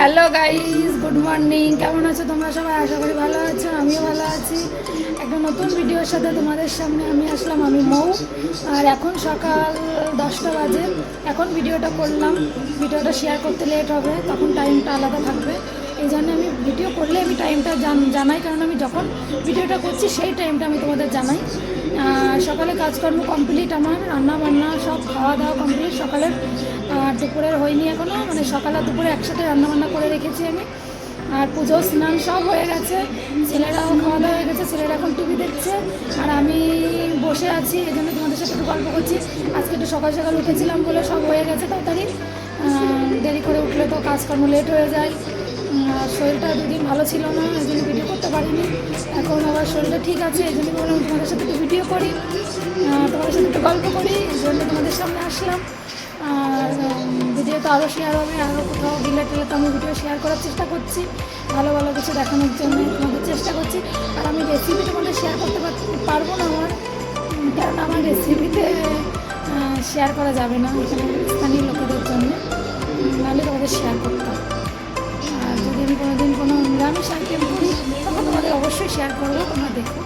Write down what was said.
Hello guys, good morning. কেমন আছো তোমরা সবাই? আশা করি ভালো আছো, আমিও ভালো আছি। একটা নতুন ভিডিওর সাথে তোমাদের সামনে আমি আসলাম। আমি মৌ, আর এখন সকাল 10টা বাজে। এখন ভিডিওটা করলাম, ভিডিওটা শেয়ার করতে লেট হবে, তখন টাইমটা আলাদা থাকবে। এই জন্য আমি ভিডিও করলে আমি টাইমটা জানাই, কারণ আমি যখন ভিডিওটা করছি সেই টাইমটা আমি তোমাদের জানাই। সকালে কাজকর্ম কমপ্লিট, আমার রান্না বান্না সব খাওয়া দাওয়া কমপ্লিট। সকালের দুপুরের হয়নি এখনও, মানে সকাল আর দুপুরে একসাথে রান্নাবান্না করে রেখেছি আমি। আর পুজো স্নান সব হয়ে গেছে, ছেলেরাও খাওয়া দাওয়া হয়ে গেছে, ছেলেরা এখন টিভি দেখছে আর আমি বসে আছি। এই জন্য তোমাদের সাথে একটু গল্প করছি। আজকে একটু সকাল সকাল উঠেছিলাম বলে সব হয়ে গেছে তাড়াতাড়ি। দেরি করে উঠলে তো কাজকর্ম লেট হয়ে যায়। শরীরটা দুদিন ভালো ছিল না, এই জন্য ভিডিও করতে পারিনি। এখন আবার শরীরটা ঠিক আছে, এই জন্য বললাম তোমাদের সাথে একটু ভিডিও করি, তোমাদের সাথে একটু গল্প করি, এই জন্য তোমাদের সামনে আসলাম। আর ভিডিও তো আরও শেয়ার হবে, আরও কোথাও গেলে টেলে তো আমি ভিডিও শেয়ার করার চেষ্টা করছি, ভালো ভালো কিছু দেখানোর জন্য তোমাদের চেষ্টা করছি। আর আমি রেসিপি তোমাদের শেয়ার করতে পারবো না কারণ আমার রেসিপিতে শেয়ার করা যাবে না এখানে স্থানীয় লোকেদের জন্য, নাহলে তোমাদের শেয়ার করতাম। আর যদি আমি কোনোদিন কোনো নিরামিষ আইটেম করি তখন তোমাদের অবশ্যই শেয়ার করবো, তোমরা দেখো।